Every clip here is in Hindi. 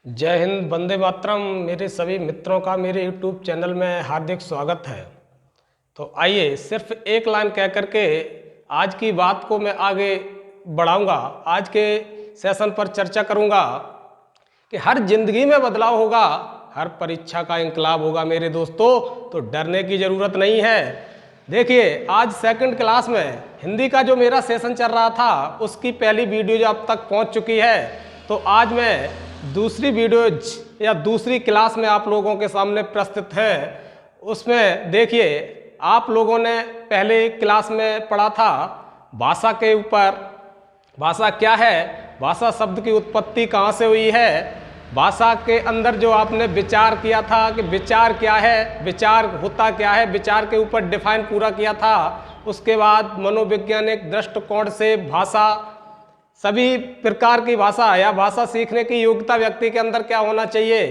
जय हिंद, वंदे मातरम। मेरे सभी मित्रों का मेरे YouTube चैनल में हार्दिक स्वागत है। तो आइए सिर्फ एक लाइन कह करके आज की बात को मैं आगे बढ़ाऊंगा। आज के सेशन पर चर्चा करूंगा कि हर जिंदगी में बदलाव होगा, हर परीक्षा का इंकलाब होगा मेरे दोस्तों, तो डरने की ज़रूरत नहीं है। देखिए, आज सेकंड क्लास में हिंदी का जो मेरा सेशन चल रहा था उसकी पहली वीडियो जो अब तक पहुंच चुकी है, तो आज मैं दूसरी वीडियो या दूसरी क्लास में आप लोगों के सामने प्रस्तुत है। उसमें देखिए, आप लोगों ने पहले क्लास में पढ़ा था भाषा के ऊपर। भाषा क्या है, भाषा शब्द की उत्पत्ति कहाँ से हुई है, भाषा के अंदर जो आपने विचार किया था कि विचार क्या है, विचार होता क्या है, विचार के ऊपर डिफाइन पूरा किया था। उसके बाद मनोवैज्ञानिक दृष्टिकोण से भाषा, सभी प्रकार की भाषा या भाषा सीखने की योग्यता व्यक्ति के अंदर क्या होना चाहिए,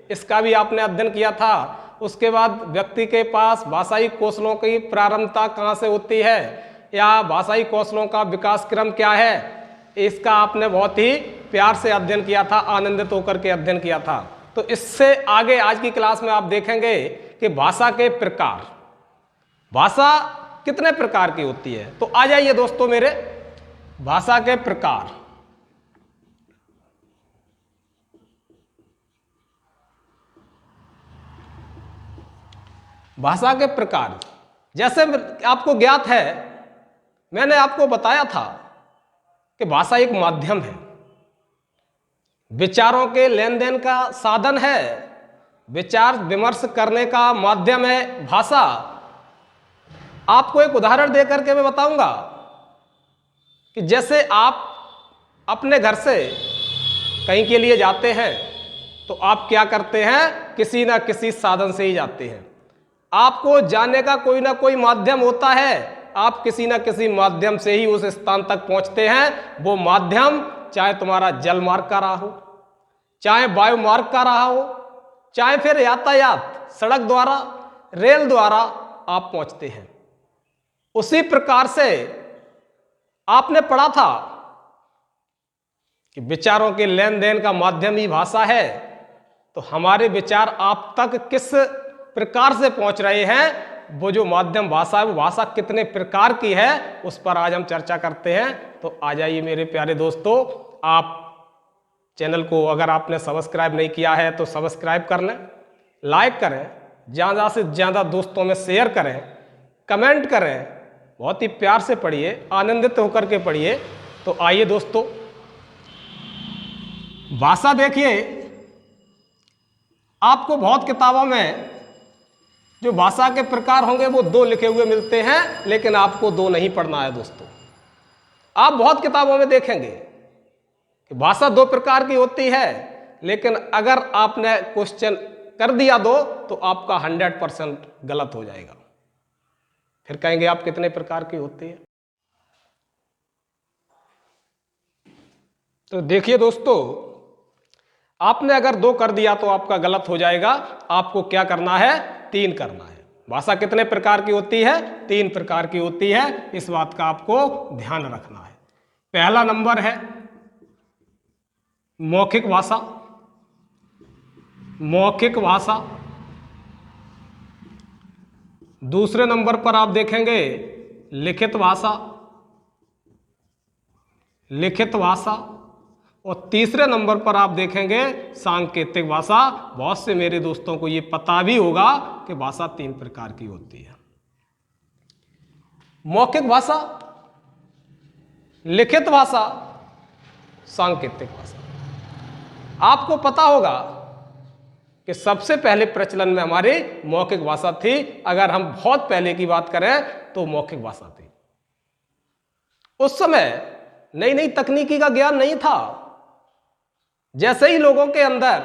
इसका भी आपने अध्ययन किया था। उसके बाद व्यक्ति के पास भाषाई कौशलों की प्रारंभता कहाँ से होती है या भाषाई कौशलों का विकास क्रम क्या है, इसका आपने बहुत ही प्यार से अध्ययन किया था, आनंदित होकर के अध्ययन किया था। तो इससे आगे आज की क्लास में आप देखेंगे कि भाषा के प्रकार, भाषा कितने प्रकार की होती है। तो आ जाइए दोस्तों मेरे, भाषा के प्रकार। भाषा के प्रकार जैसे आपको ज्ञात है, मैंने आपको बताया था कि भाषा एक माध्यम है, विचारों के लेन देन का साधन है, विचार विमर्श करने का माध्यम है भाषा। आपको एक उदाहरण देकर के मैं बताऊंगा कि जैसे आप अपने घर से कहीं के लिए जाते हैं तो आप क्या करते हैं, किसी ना किसी साधन से ही जाते हैं। आपको जाने का कोई ना कोई माध्यम होता है, आप किसी ना किसी माध्यम से ही उस स्थान तक पहुंचते हैं। वो माध्यम चाहे तुम्हारा जल मार्ग का रहा हो, चाहे वायु मार्ग का रहा हो, चाहे फिर यातायात सड़क द्वारा, रेल द्वारा आप पहुंचते हैं। उसी प्रकार से आपने पढ़ा था कि विचारों के लेन देन का माध्यम ही भाषा है। तो हमारे विचार आप तक किस प्रकार से पहुंच रहे हैं, वो जो माध्यम भाषा है वो भाषा कितने प्रकार की है, उस पर आज हम चर्चा करते हैं। तो आ जाइए मेरे प्यारे दोस्तों, आप चैनल को अगर आपने सब्सक्राइब नहीं किया है तो सब्सक्राइब कर लें, लाइक करें, ज़्यादा से ज़्यादा दोस्तों में शेयर करें, कमेंट करें, बहुत ही प्यार से पढ़िए, आनंदित होकर के पढ़िए। तो आइए दोस्तों, भाषा देखिए, आपको बहुत किताबों में जो भाषा के प्रकार होंगे वो दो लिखे हुए मिलते हैं, लेकिन आपको दो नहीं पढ़ना है दोस्तों। आप बहुत किताबों में देखेंगे कि भाषा दो प्रकार की होती है, लेकिन अगर आपने क्वेश्चन कर दिया दो तो आपका 100% गलत हो जाएगा। फिर कहेंगे आप कितने प्रकार की होती है। तो देखिए दोस्तों, आपने अगर दो कर दिया तो आपका गलत हो जाएगा। आपको क्या करना है, 3 करना है। भाषा कितने प्रकार की होती है, 3 प्रकार की होती है, इस बात का आपको ध्यान रखना है। पहला नंबर है मौखिक भाषा। मौखिक भाषा। दूसरे नंबर पर आप देखेंगे लिखित भाषा। लिखित भाषा। और तीसरे नंबर पर आप देखेंगे सांकेतिक भाषा। बहुत से मेरे दोस्तों को ये पता भी होगा कि भाषा 3 प्रकार की होती है। मौखिक भाषा, लिखित भाषा, सांकेतिक भाषा। आपको पता होगा कि सबसे पहले प्रचलन में हमारी मौखिक भाषा थी। अगर हम बहुत पहले की बात करें तो मौखिक भाषा थी। उस समय नई नई तकनीकी का ज्ञान नहीं था। जैसे ही लोगों के अंदर,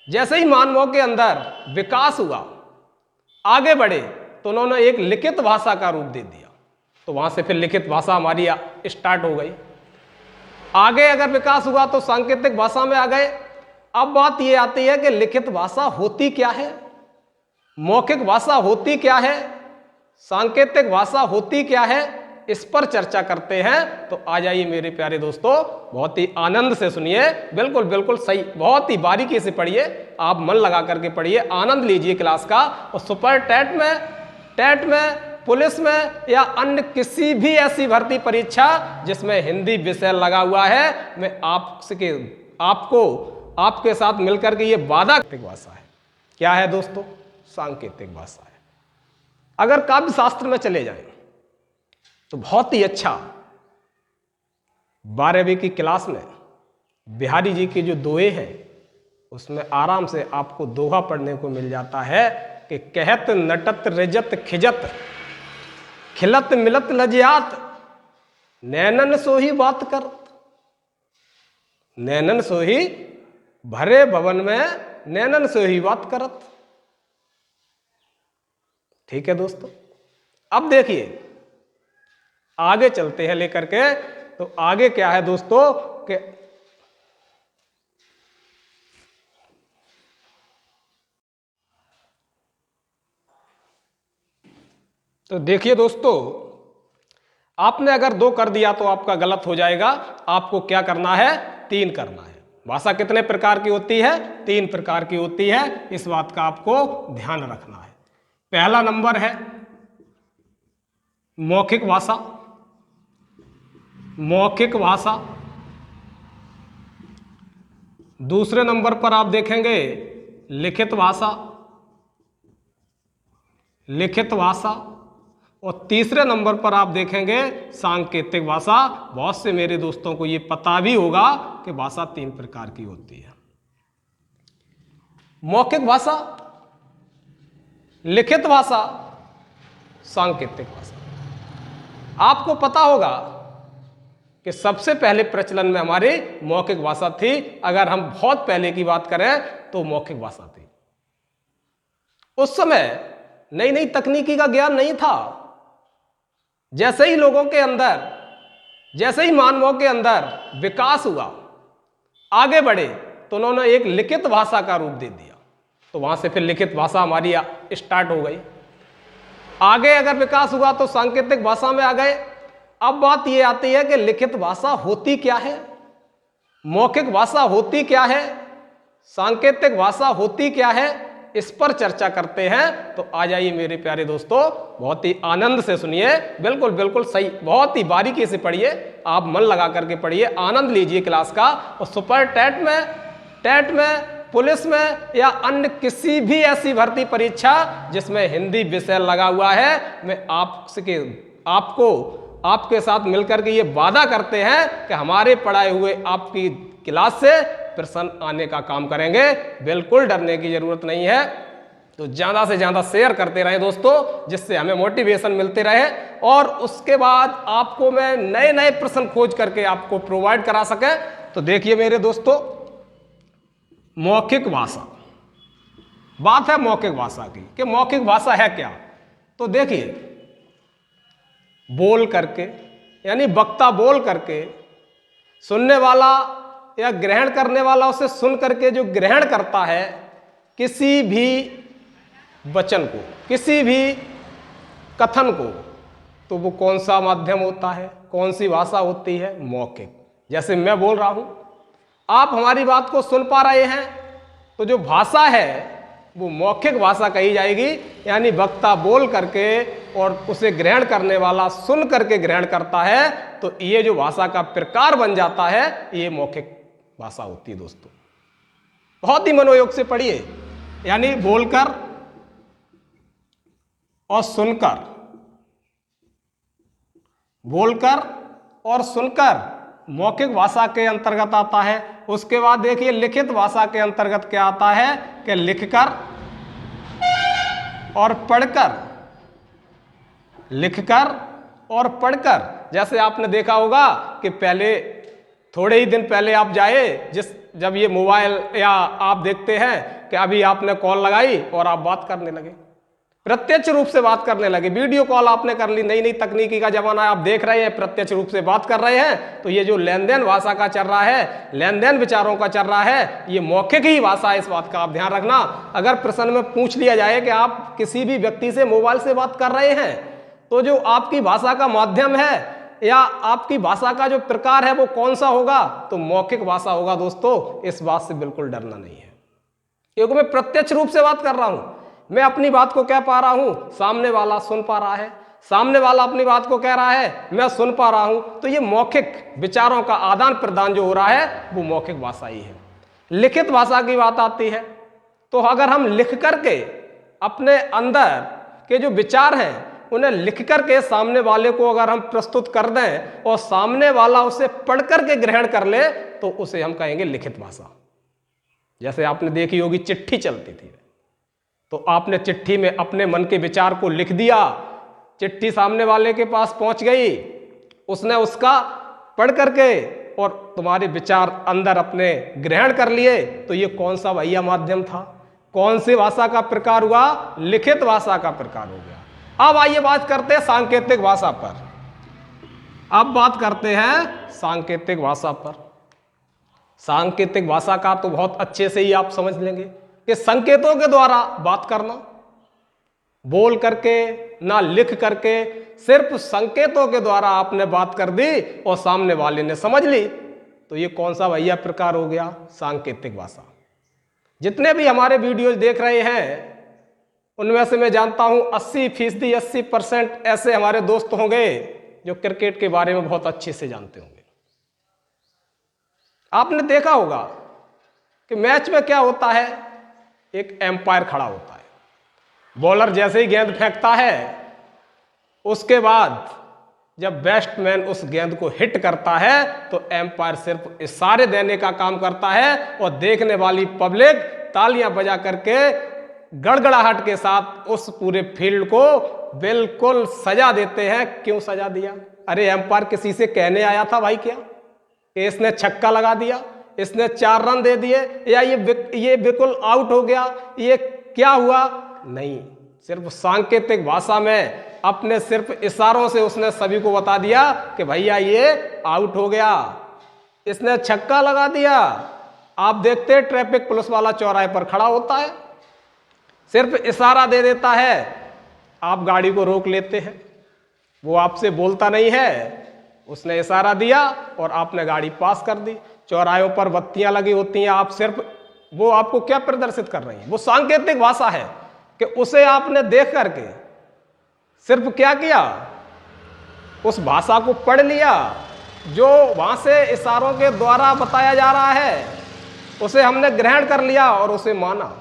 जैसे ही मानवों के अंदर विकास हुआ, आगे बढ़े, तो उन्होंने एक लिखित भाषा का रूप दे दिया। तो वहां से फिर लिखित भाषा हमारी स्टार्ट हो गई। आगे अगर विकास हुआ तो सांकेतिक भाषा में आ गए। अब बात यह आती है कि लिखित भाषा होती क्या है, मौखिक भाषा होती क्या है, सांकेतिक भाषा होती क्या है। इस पर चर्चा करते हैं। तो आ जाइए मेरे प्यारे दोस्तों, बहुत ही आनंद से सुनिए, बिल्कुल बिल्कुल सही, बहुत ही बारीकी से पढ़िए, आप मन लगा करके पढ़िए, आनंद लीजिए क्लास का। और सुपर टेट में, पुलिस में या अन्य किसी भी ऐसी भर्ती परीक्षा जिसमें हिंदी विषय लगा हुआ है, मैं आपके साथ मिलकर के ये वादा भाषा है। क्या है दोस्तों? सांकेतिक भाषा है। अगर काव्य शास्त्र में चले जाएं तो बहुत ही अच्छा 12वीं की क्लास में बिहारी जी की जो दोहे हैं उसमें आराम से आपको दोहा पढ़ने को मिल जाता है कि कहत नटत रिजत खिजत खिलत मिलत लजियात नैनन सोही बात करत। नैनन सोही भरे भवन में नैनन सोही बात करत। ठीक है दोस्तों, अब देखिए आगे चलते हैं लेकर के। तो आगे क्या है दोस्तों कि तो देखिए दोस्तों, आपने अगर 2 कर दिया तो आपका गलत हो जाएगा। आपको क्या करना है? 3 करना है। भाषा कितने प्रकार की होती है? 3 प्रकार की होती है, इस बात का आपको ध्यान रखना है। पहला नंबर है मौखिक भाषा। मौखिक भाषा। दूसरे नंबर पर आप देखेंगे लिखित भाषा। लिखित भाषा। और तीसरे नंबर पर आप देखेंगे सांकेतिक भाषा। बहुत से मेरे दोस्तों को ये पता भी होगा कि भाषा 3 प्रकार की होती है। मौखिक भाषा, लिखित भाषा, सांकेतिक भाषा। आपको पता होगा कि सबसे पहले प्रचलन में हमारी मौखिक भाषा थी। अगर हम बहुत पहले की बात करें तो मौखिक भाषा थी। उस समय नई नई तकनीकी का ज्ञान नहीं था। जैसे ही लोगों के अंदर, जैसे ही मानवों के अंदर विकास हुआ, आगे बढ़े, तो उन्होंने एक लिखित भाषा का रूप दे दिया। तो वहां से फिर लिखित भाषा हमारी स्टार्ट हो गई। आगे अगर विकास हुआ तो सांकेतिक भाषा में आ गए। अब बात यह आती है कि लिखित भाषा होती क्या है, मौखिक भाषा होती क्या है, सांकेतिक भाषा होती क्या है, इस पर चर्चा करते हैं। तो आ जाइए मेरे प्यारे दोस्तों, बहुत ही आनंद से सुनिए, बिल्कुल बिल्कुल सही, बहुत ही बारीकी से पढ़िए, आप मन लगा करके पढ़िए, आनंद लीजिए क्लास का। और सुपर टेट में, पुलिस में या अन्य किसी भी ऐसी भर्ती परीक्षा जिसमें हिंदी विषय लगा हुआ है, मैं आपके साथ मिलकर के ये वादा करते हैं कि हमारे पढ़ाए हुए आपकी क्लास से प्रश्न आने का काम करेंगे। बिल्कुल डरने की जरूरत नहीं है। तो ज्यादा से ज्यादा शेयर करते रहें दोस्तों, जिससे हमें मोटिवेशन मिलते रहे और उसके बाद आपको मैं नए नए प्रश्न खोज करके आपको प्रोवाइड करा सके। तो देखिए मेरे दोस्तों, मौखिक भाषा, बात है मौखिक भाषा की कि मौखिक भाषा है क्या। तो देखिए, बोल करके, यानी वक्ता बोल करके, सुनने वाला या ग्रहण करने वाला उसे सुन करके जो ग्रहण करता है किसी भी वचन को, किसी भी कथन को, तो वो कौन सा माध्यम होता है, कौन सी भाषा होती है? मौखिक। जैसे मैं बोल रहा हूं, आप हमारी बात को सुन पा रहे हैं, तो जो भाषा है वो मौखिक भाषा कही जाएगी। यानी वक्ता बोल करके और उसे ग्रहण करने वाला सुन करके ग्रहण करता है, तो ये जो भाषा का प्रकार बन जाता है, ये मौखिक भाषा होती है दोस्तों। बहुत ही मनोयोग से पढ़िए, यानी बोलकर और सुनकर, बोलकर और सुनकर मौखिक भाषा के अंतर्गत आता है। उसके बाद देखिए लिखित भाषा के अंतर्गत क्या आता है कि लिखकर और पढ़कर, लिखकर और पढ़कर। जैसे आपने देखा होगा कि पहले, थोड़े ही दिन पहले आप जाए, जब ये मोबाइल या आप देखते हैं कि अभी आपने कॉल लगाई और आप बात करने लगे, प्रत्यक्ष रूप से बात करने लगे, वीडियो कॉल आपने कर ली, नई नई तकनीकी का जमाना है, आप देख रहे हैं, प्रत्यक्ष रूप से बात कर रहे हैं। तो ये जो लेन देन भाषा का चल रहा है, लेन देन विचारों का चल रहा है, ये मौखिक ही भाषा है, इस बात का आप ध्यान रखना। अगर प्रश्न में पूछ लिया जाए कि आप किसी भी व्यक्ति से मोबाइल से बात कर रहे हैं, तो जो आपकी भाषा का माध्यम है या आपकी भाषा का जो प्रकार है वो कौन सा होगा? तो मौखिक भाषा होगा दोस्तों। इस बात से बिल्कुल डरना नहीं है, क्योंकि मैं प्रत्यक्ष रूप से बात कर रहा हूं। मैं अपनी बात को कह पा रहा हूं, सामने वाला सुन पा रहा है, सामने वाला अपनी बात को कह रहा है, मैं सुन पा रहा हूं। तो ये मौखिक विचारों का आदान प्रदान जो हो रहा है वो मौखिक भाषा ही है। लिखित भाषा की बात आती है, तो अगर हम लिख करके अपने अंदर के जो विचार हैं उन्हें लिख करके सामने वाले को अगर हम प्रस्तुत कर दें और सामने वाला उसे पढ़ करके ग्रहण कर ले, तो उसे हम कहेंगे लिखित भाषा। जैसे आपने देखी होगी चिट्ठी चलती थी, तो आपने चिट्ठी में अपने मन के विचार को लिख दिया, चिट्ठी सामने वाले के पास पहुंच गई, उसने उसका पढ़ करके और तुम्हारे विचार अंदर अपने ग्रहण कर लिए। तो ये कौन सा भैया माध्यम था? कौन सी भाषा का प्रकार हुआ? लिखित भाषा का प्रकार हो गया। अब आइए बात करते हैं सांकेतिक भाषा पर। अब बात करते हैं सांकेतिक भाषा पर। सांकेतिक भाषा का तो बहुत अच्छे से ही आप समझ लेंगे कि संकेतों के द्वारा बात करना, बोल करके ना लिख करके, सिर्फ संकेतों के द्वारा आपने बात कर दी और सामने वाले ने समझ ली। तो ये कौन सा भैया प्रकार हो गया? सांकेतिक भाषा। जितने भी हमारे वीडियोज देख रहे हैं उनमें से मैं जानता हूं 80% 80% ऐसे हमारे दोस्त होंगे जो क्रिकेट के बारे में बहुत अच्छे से जानते होंगे। आपने देखा होगा कि मैच में क्या होता है, एक एम्पायर खड़ा होता है, बॉलर जैसे ही गेंद फेंकता है उसके बाद जब बैट्समैन उस गेंद को हिट करता है तो एम्पायर सिर्फ इशारे देने का काम करता है और देखने वाली पब्लिक तालियां बजा करके गड़गड़ाहट के साथ उस पूरे फील्ड को बिल्कुल सजा देते हैं। क्यों सजा दिया? अरे एम्पायर किसी से कहने आया था भाई क्या कि इसने छक्का लगा दिया, इसने 4 रन दे दिए, या ये बिल्कुल आउट हो गया, ये क्या हुआ? नहीं, सिर्फ सांकेतिक भाषा में अपने सिर्फ इशारों से उसने सभी को बता दिया कि भैया ये आउट हो गया, इसने छक्का लगा दिया। आप देखते हैं ट्रैफिक पुलिस वाला चौराहे पर खड़ा होता है, सिर्फ इशारा दे देता है, आप गाड़ी को रोक लेते हैं, वो आपसे बोलता नहीं है, उसने इशारा दिया और आपने गाड़ी पास कर दी। चौराहों पर बत्तियां लगी होती हैं, आप सिर्फ वो आपको क्या प्रदर्शित कर रही है? वो सांकेतिक भाषा है कि उसे आपने देख करके सिर्फ क्या किया, उस भाषा को पढ़ लिया, जो वहां से इशारों के द्वारा बताया जा रहा है उसे हमने ग्रहण कर लिया और उसे माना।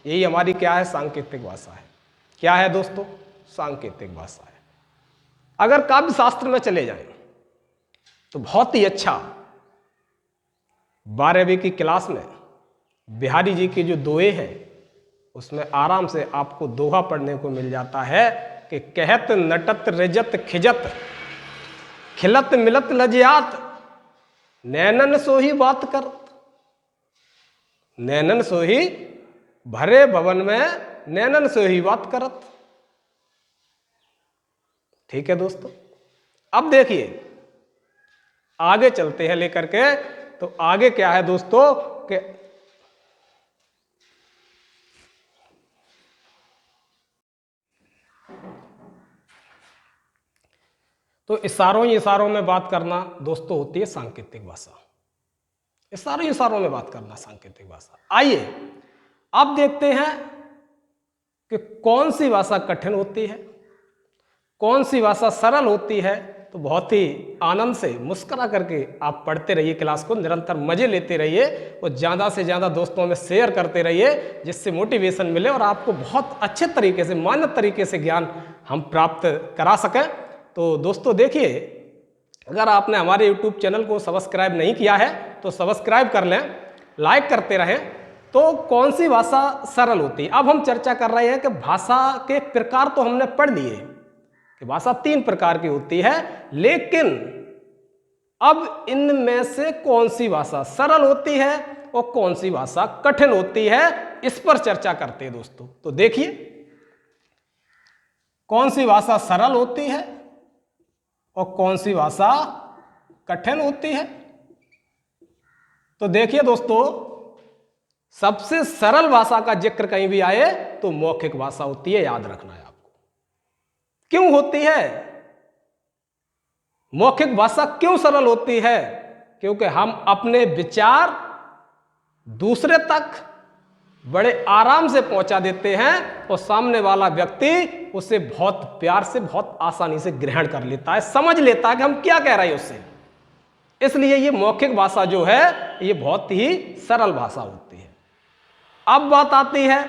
यही हमारी क्या है? सांकेतिक भाषा है। क्या है दोस्तों? सांकेतिक भाषा है। अगर काव्य शास्त्र में चले जाएं तो बहुत ही अच्छा 12वीं की क्लास में बिहारी जी के जो दोहे हैं उसमें आराम से आपको दोहा पढ़ने को मिल जाता है कि कहत नटत रिजत खिजत खिलत मिलत लजियात नैनन सोही बात करत। नैनन सोही भरे भवन में नैनन सोही बात करत। ठीक है दोस्तों, अब देखिए आगे चलते हैं लेकर के। तो आगे क्या है दोस्तों कि तो इशारों ही इशारों में बात करना दोस्तों होती है सांकेतिक भाषा। इशारों ही इशारों में बात करना सांकेतिक भाषा। आइए अब देखते हैं कि कौन सी भाषा कठिन होती है, कौन सी भाषा सरल होती है। तो बहुत ही आनंद से मुस्कुरा करके आप पढ़ते रहिए, क्लास को निरंतर मजे लेते रहिए और ज़्यादा से ज़्यादा दोस्तों में शेयर करते रहिए, जिससे मोटिवेशन मिले और आपको बहुत अच्छे तरीके से मानक तरीके से ज्ञान हम प्राप्त करा सकें। तो दोस्तों देखिए, अगर आपने हमारे YouTube चैनल को सब्सक्राइब नहीं किया है तो सब्सक्राइब कर लें, लाइक करते रहें। तो कौन सी भाषा सरल होती है? अब हम चर्चा कर रहे हैं कि भाषा के प्रकार तो हमने पढ़ लिए कि भाषा 3 प्रकार की होती है, लेकिन अब इनमें से कौन सी भाषा सरल होती है और कौन सी भाषा कठिन होती है, इस पर चर्चा करते हैं दोस्तों। तो देखिए कौन सी भाषा सरल होती है और कौन सी भाषा कठिन होती है। तो देखिए दोस्तों, सबसे सरल भाषा का जिक्र कहीं भी आए तो मौखिक भाषा होती है, याद रखना है आपको। क्यों होती है? मौखिक भाषा क्यों सरल होती है? क्योंकि हम अपने विचार दूसरे तक बड़े आराम से पहुंचा देते हैं और सामने वाला व्यक्ति उसे बहुत प्यार से, बहुत आसानी से ग्रहण कर लेता है, समझ लेता है कि हम क्या कह रहे हैं उससे। इसलिए ये मौखिक भाषा जो है ये बहुत ही सरल भाषा होती है। अब बात आती है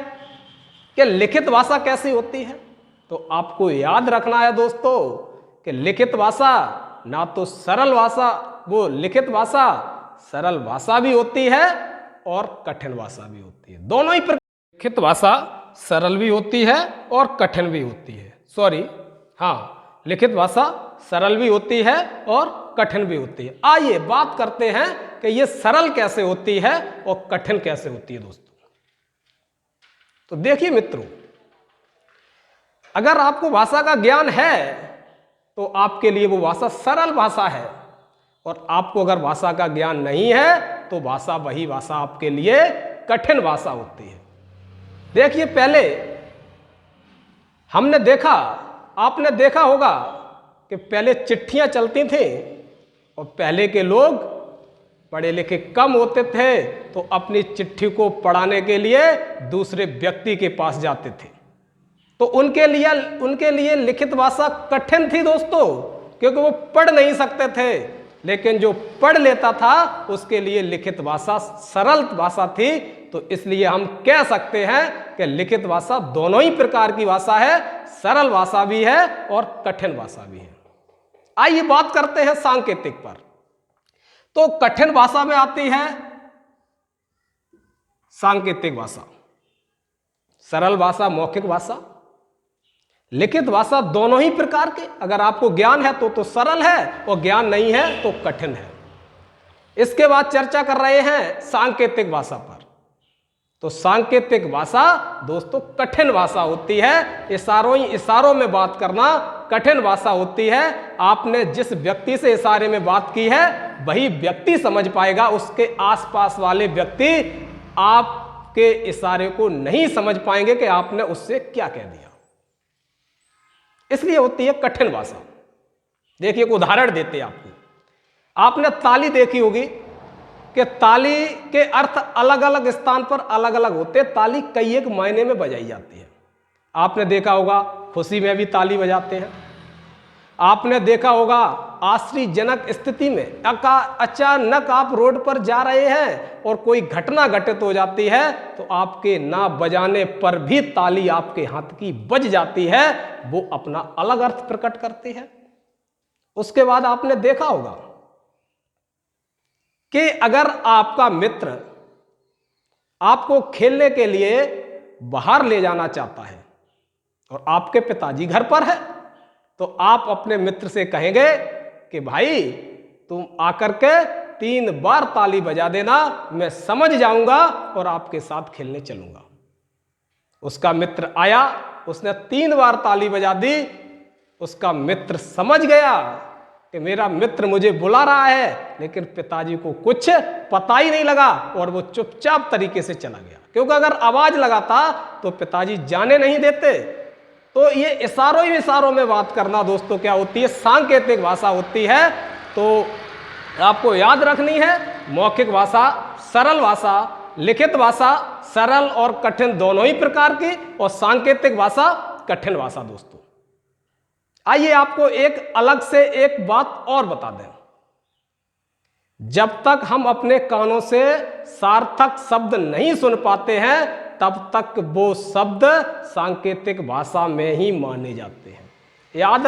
कि लिखित भाषा कैसी होती है। तो आपको याद रखना है दोस्तों कि लिखित भाषा ना तो सरल भाषा, वो लिखित भाषा सरल भाषा भी होती है और कठिन भाषा भी होती है। दोनों ही प्रकार लिखित भाषा सरल भी होती है और कठिन भी होती है। लिखित भाषा सरल भी होती है और कठिन भी होती है। आइए बात करते हैं कि ये सरल कैसे होती है और कठिन कैसे होती है दोस्तों। तो देखिए मित्रों, अगर आपको भाषा का ज्ञान है तो आपके लिए वो भाषा सरल भाषा है, और आपको अगर भाषा का ज्ञान नहीं है तो वही भाषा आपके लिए कठिन भाषा होती है। देखिए, पहले हमने देखा, आपने देखा होगा कि पहले चिट्ठियां चलती थी और पहले के लोग पढ़े लिखे कम होते थे तो अपनी चिट्ठी को पढ़ाने के लिए दूसरे व्यक्ति के पास जाते थे। तो उनके लिए लिखित भाषा कठिन थी दोस्तों, क्योंकि वो पढ़ नहीं सकते थे। लेकिन जो पढ़ लेता था उसके लिए लिखित भाषा सरल भाषा थी। तो इसलिए हम कह सकते हैं कि लिखित भाषा दोनों ही प्रकार की भाषा है, सरल भाषा भी है और कठिन भाषा भी है। आइए बात करते हैं सांकेतिक पर। तो कठिन भाषा में आती है सांकेतिक भाषा, सरल भाषा मौखिक भाषा, लिखित भाषा दोनों ही प्रकार के। अगर आपको ज्ञान है तो सरल है और ज्ञान नहीं है तो कठिन है। इसके बाद चर्चा कर रहे हैं सांकेतिक भाषा पर। तो सांकेतिक भाषा दोस्तों कठिन भाषा होती है। इशारों में बात करना कठिन भाषा होती है। आपने जिस व्यक्ति से इशारे में बात की है वही व्यक्ति समझ पाएगा, उसके आसपास वाले व्यक्ति आपके इशारे को नहीं समझ पाएंगे कि आपने उससे क्या कह दिया। इसलिए होती है कठिन भाषा। देखिए, एक उदाहरण देते हैं आपको। आपने ताली देखी होगी कि ताली के अर्थ अलग अलग स्थान पर अलग अलग होते हैं। ताली कई एक मायने में बजाई जाती है। आपने देखा होगा खुशी में भी ताली बजाते हैं। आपने देखा होगा आश्चर्यजनक स्थिति में अचानक आप रोड पर जा रहे हैं और कोई घटना घटित हो जाती है तो आपके ना बजाने पर भी ताली आपके हाथ की बज जाती है, वो अपना अलग अर्थ प्रकट करती है। उसके बाद आपने देखा होगा कि अगर आपका मित्र आपको खेलने के लिए बाहर ले जाना चाहता है और आपके पिताजी घर पर है, तो आप अपने मित्र से कहेंगे कि भाई तुम आकर के 3 बार ताली बजा देना, मैं समझ जाऊंगा और आपके साथ खेलने चलूंगा। उसका मित्र आया, उसने 3 बार ताली बजा दी। उसका मित्र समझ गया कि मेरा मित्र मुझे बुला रहा है, लेकिन पिताजी को कुछ पता ही नहीं लगा और वो चुपचाप तरीके से चला गया, क्योंकि अगर आवाज लगाता तो पिताजी जाने नहीं देते। तो ये इशारों में बात करना दोस्तों क्या होती है? सांकेतिक भाषा होती है। तो आपको याद रखनी है, मौखिक भाषा सरल भाषा, लिखित भाषा सरल और कठिन दोनों ही प्रकार की, और सांकेतिक भाषा कठिन भाषा दोस्तों। आइए आपको एक अलग से एक बात और बता दें। जब तक हम अपने कानों से सार्थक शब्द नहीं सुन पाते हैं तब तक वो शब्द सांकेतिक भाषा में ही माने जाते हैं। याद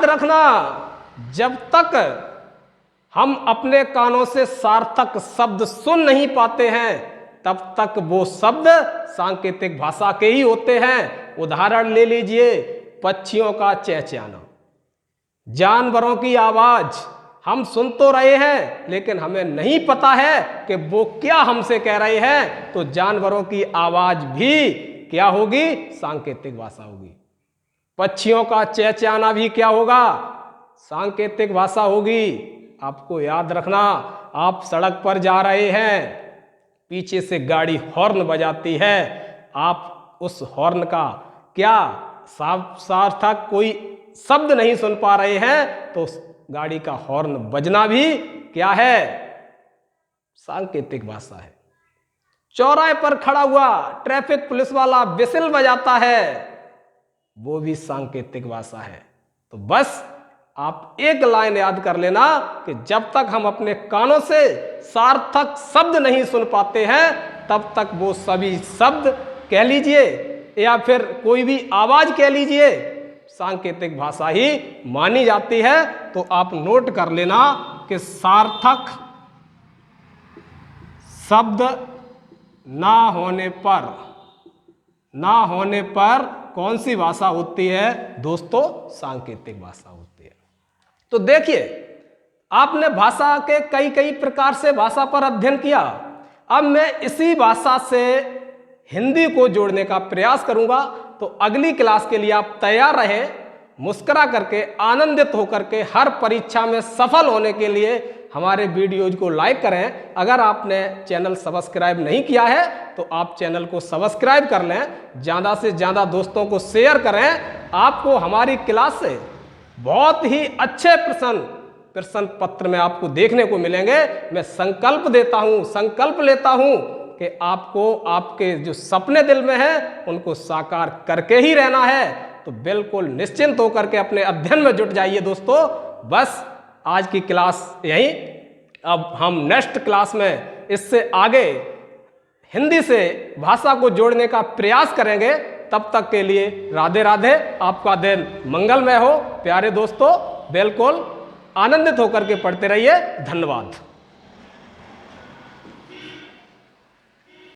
रखना, जब तक हम अपने कानों से सार्थक शब्द सुन नहीं पाते हैं तब तक वो शब्द सांकेतिक भाषा के ही होते हैं। उदाहरण ले लीजिए, पक्षियों का चहचहाना, जानवरों की आवाज। हम सुन तो रहे हैं लेकिन हमें नहीं पता है कि वो क्या हमसे कह रहे हैं, तो जानवरों की आवाज भी क्या होगी? सांकेतिक भाषा होगी। पक्षियों का चहचहाना भी क्या होगा? सांकेतिक भाषा होगी। आपको याद रखना, आप सड़क पर जा रहे हैं, पीछे से गाड़ी हॉर्न बजाती है, आप उस हॉर्न का क्या साफ सार्थक कोई शब्द नहीं सुन पा रहे हैं तो गाड़ी का हॉर्न बजना भी क्या है, सांकेतिक भाषा है। चौराहे पर खड़ा हुआ ट्रैफिक पुलिस वाला विसिल बजाता है, वो भी सांकेतिक भाषा है। तो बस आप एक लाइन याद कर लेना कि जब तक हम अपने कानों से सार्थक शब्द नहीं सुन पाते हैं तब तक वो सभी शब्द कह लीजिए या फिर कोई भी आवाज कह लीजिए, सांकेतिक भाषा ही मानी जाती है। तो आप नोट कर लेना कि सार्थक शब्द ना होने पर कौन सी भाषा होती है दोस्तों, सांकेतिक भाषा होती है। तो देखिए, आपने भाषा के कई प्रकार से भाषा पर अध्ययन किया। अब मैं इसी भाषा से हिंदी को जोड़ने का प्रयास करूंगा। तो अगली क्लास के लिए आप तैयार रहें, मुस्कुरा करके, आनंदित होकर के हर परीक्षा में सफल होने के लिए हमारे वीडियोज को लाइक करें। अगर आपने चैनल सब्सक्राइब नहीं किया है तो आप चैनल को सब्सक्राइब कर लें, ज़्यादा से ज़्यादा दोस्तों को शेयर करें। आपको हमारी क्लास से बहुत ही अच्छे प्रश्न पत्र में आपको देखने को मिलेंगे। मैं संकल्प लेता हूं कि आपको आपके जो सपने दिल में हैं उनको साकार करके ही रहना है। तो बिल्कुल निश्चिंत होकर के अपने अध्ययन में जुट जाइए दोस्तों। बस आज की क्लास यही, अब हम नेक्स्ट क्लास में इससे आगे हिंदी से भाषा को जोड़ने का प्रयास करेंगे। तब तक के लिए राधे राधे, आपका दिन मंगलमय हो। प्यारे दोस्तों, बिल्कुल आनंदित होकर के पढ़ते रहिए। धन्यवाद।